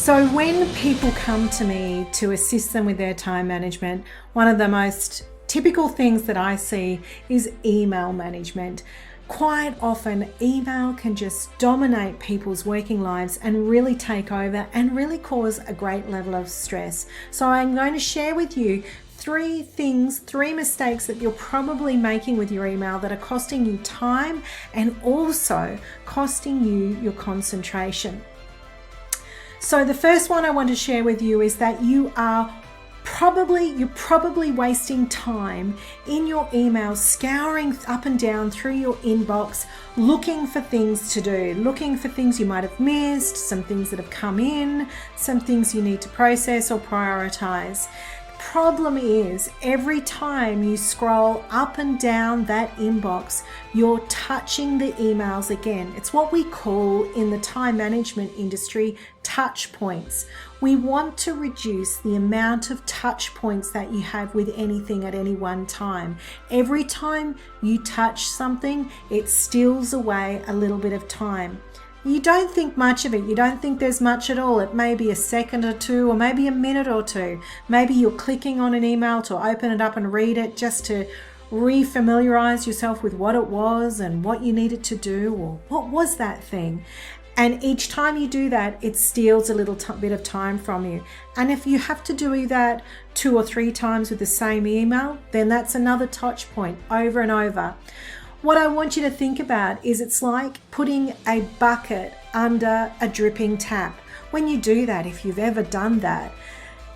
So when people come to me to assist them with their time management, one of the most typical things that I see is email management. Quite often, email can just dominate people's working lives and really take over and really cause a great level of stress. So I'm going to share with you three mistakes that you're probably making with your email that are costing you time and also costing you your concentration. So the first one I want to share with you is that you're probably wasting time in your emails, scouring up and down through your inbox, looking for things to do, looking for things you might have missed, some things that have come in, some things you need to process or prioritize. Problem is, every time you scroll up and down that inbox, you're touching the emails again. It's what we call in the time management industry touch points. We want to reduce the amount of touch points that you have with anything at any one time. Every time you touch something, it steals away a little bit of time. You don't think much of it. You don't think there's much at all. It may be a second or two, or maybe a minute or two. Maybe you're clicking on an email to open it up and read it just to refamiliarize yourself with what it was and what you needed to do, or what was that thing. And each time you do that, it steals a little bit of time from you. And if you have to do that 2 or 3 times with the same email, then that's another touch point over and over. What I want you to think about is it's like putting a bucket under a dripping tap. When you do that, if you've ever done that,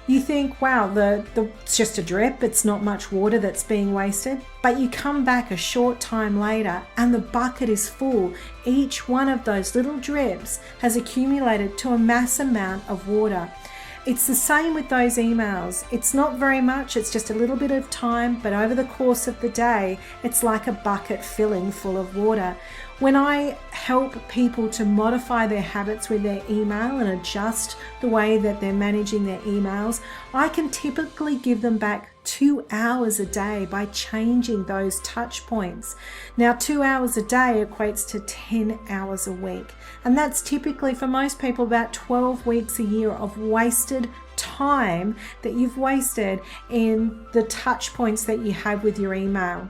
you think, wow, it's just a drip, it's not much water that's being wasted. But you come back a short time later and the bucket is full. Each one of those little drips has accumulated to a mass amount of water. It's the same with those emails. It's not very much, it's just a little bit of time, but over the course of the day, it's like a bucket filling full of water. When I help people to modify their habits with their email and adjust the way that they're managing their emails, I can typically give them back 2 hours a day by changing those touch points. Now, 2 hours a day equates to 10 hours a week. And that's typically for most people about 12 weeks a year of wasted time that you've wasted in the touch points that you have with your email.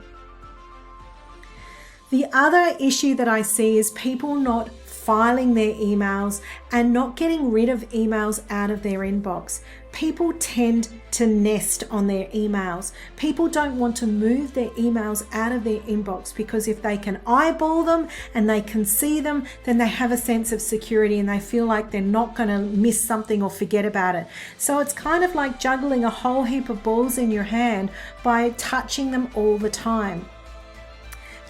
The other issue that I see is people not filing their emails and not getting rid of emails out of their inbox. People tend to nest on their emails. People don't want to move their emails out of their inbox because if they can eyeball them and they can see them, then they have a sense of security and they feel like they're not going to miss something or forget about it. So it's kind of like juggling a whole heap of balls in your hand by touching them all the time.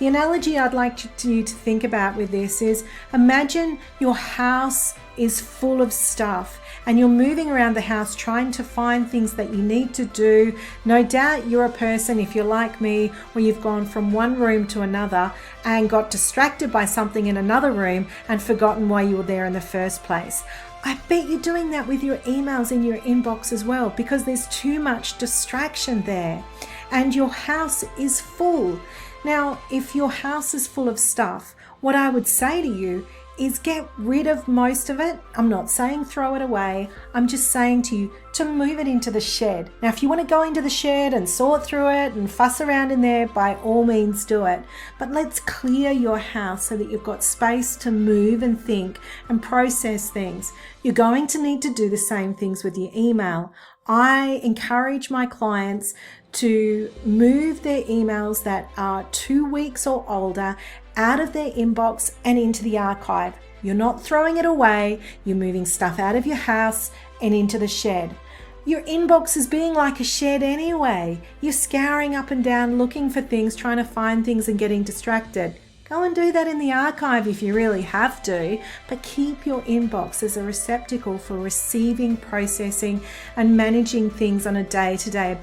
The analogy I'd like you to think about with this is, imagine your house is full of stuff and you're moving around the house trying to find things that you need to do. No doubt you're a person, if you're like me, where you've gone from one room to another and got distracted by something in another room and forgotten why you were there in the first place. I bet you're doing that with your emails in your inbox as well, because there's too much distraction there and your house is full. Now, if your house is full of stuff, what I would say to you is get rid of most of it. I'm not saying throw it away. I'm just saying to you to move it into the shed. Now, if you want to go into the shed and sort through it and fuss around in there, by all means do it. But let's clear your house so that you've got space to move and think and process things. You're going to need to do the same things with your email. I encourage my clients to move their emails that are 2 weeks or older out of their inbox and into the archive. You're not throwing it away, you're moving stuff out of your house and into the shed. Your inbox is being like a shed anyway. You're scouring up and down looking for things, trying to find things and getting distracted. Go and do that in the archive if you really have to, but keep your inbox as a receptacle for receiving, processing, and managing things on a day-to-day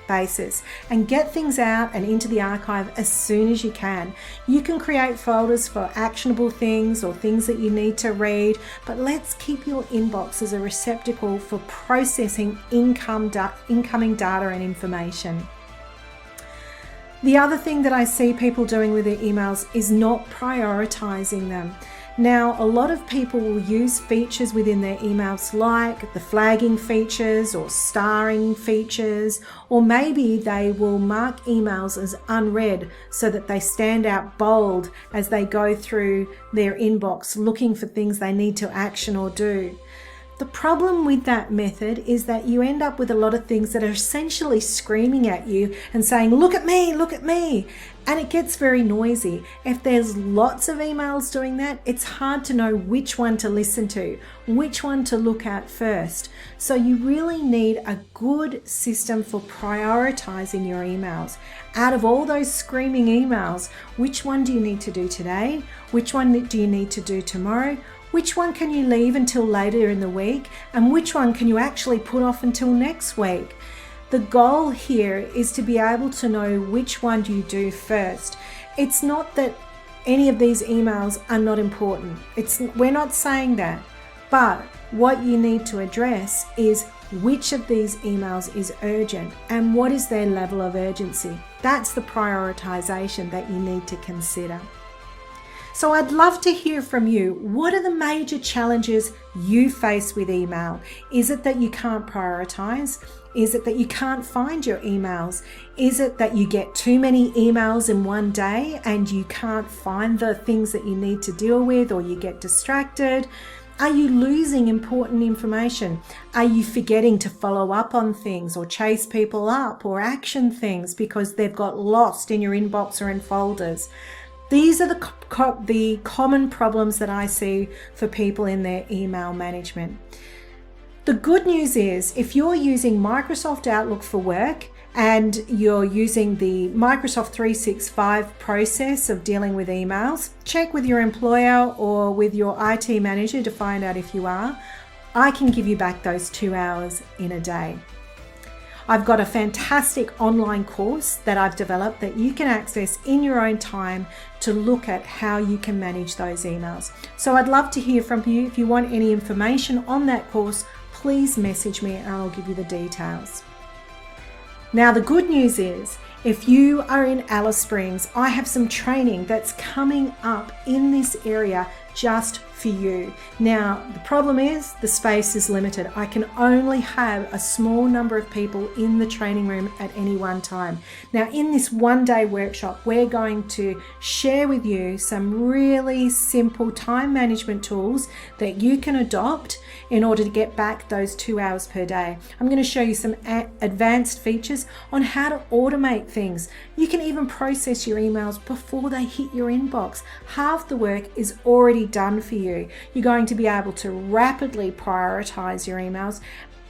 basis. And get things out and into the archive as soon as you can. You can create folders for actionable things or things that you need to read, but let's keep your inbox as a receptacle for processing incoming data and information. The other thing that I see people doing with their emails is not prioritizing them. Now, a lot of people will use features within their emails like the flagging features or starring features, or maybe they will mark emails as unread so that they stand out bold as they go through their inbox looking for things they need to action or do. The problem with that method is that you end up with a lot of things that are essentially screaming at you and saying, look at me, look at me. And it gets very noisy. If there's lots of emails doing that, it's hard to know which one to listen to, which one to look at first. So you really need a good system for prioritizing your emails. Out of all those screaming emails, which one do you need to do today? Which one do you need to do tomorrow? Which one can you leave until later in the week? And which one can you actually put off until next week? The goal here is to be able to know which one you do first. It's not that any of these emails are not important. We're not saying that. But what you need to address is which of these emails is urgent and what is their level of urgency. That's the prioritization that you need to consider. So I'd love to hear from you. What are the major challenges you face with email? Is it that you can't prioritize? Is it that you can't find your emails? Is it that you get too many emails in one day and you can't find the things that you need to deal with, or you get distracted? Are you losing important information? Are you forgetting to follow up on things or chase people up or action things because they've got lost in your inbox or in folders? These are the common problems that I see for people in their email management. The good news is, if you're using Microsoft Outlook for work and you're using the Microsoft 365 process of dealing with emails, check with your employer or with your IT manager to find out if you are. I can give you back those 2 hours in a day. I've got a fantastic online course that I've developed that you can access in your own time to look at how you can manage those emails. So I'd love to hear from you. If you want any information on that course, please message me and I'll give you the details. Now, the good news is, if you are in Alice Springs, I have some training that's coming up in this area just for you. Now, the problem is the space is limited. I can only have a small number of people in the training room at any one time. Now, in this one-day workshop, we're going to share with you some really simple time management tools that you can adopt in order to get back those 2 hours per day. I'm going to show you some advanced features on how to automate things. You can even process your emails before they hit your inbox. Half the work is already done for you. You're going to be able to rapidly prioritize your emails,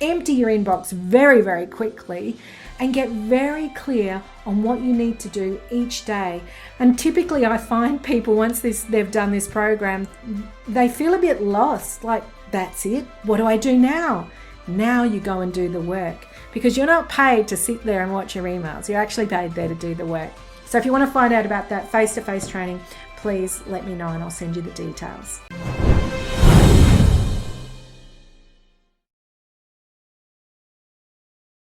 empty your inbox very, very quickly, and get very clear on what you need to do each day. And typically I find people, once they've done this program, they feel a bit lost, like, that's it, what do I do now? Now you go and do the work, because you're not paid to sit there and watch your emails. You're actually paid there to do the work. So if you want to find out about that face-to-face training, please let me know and I'll send you the details.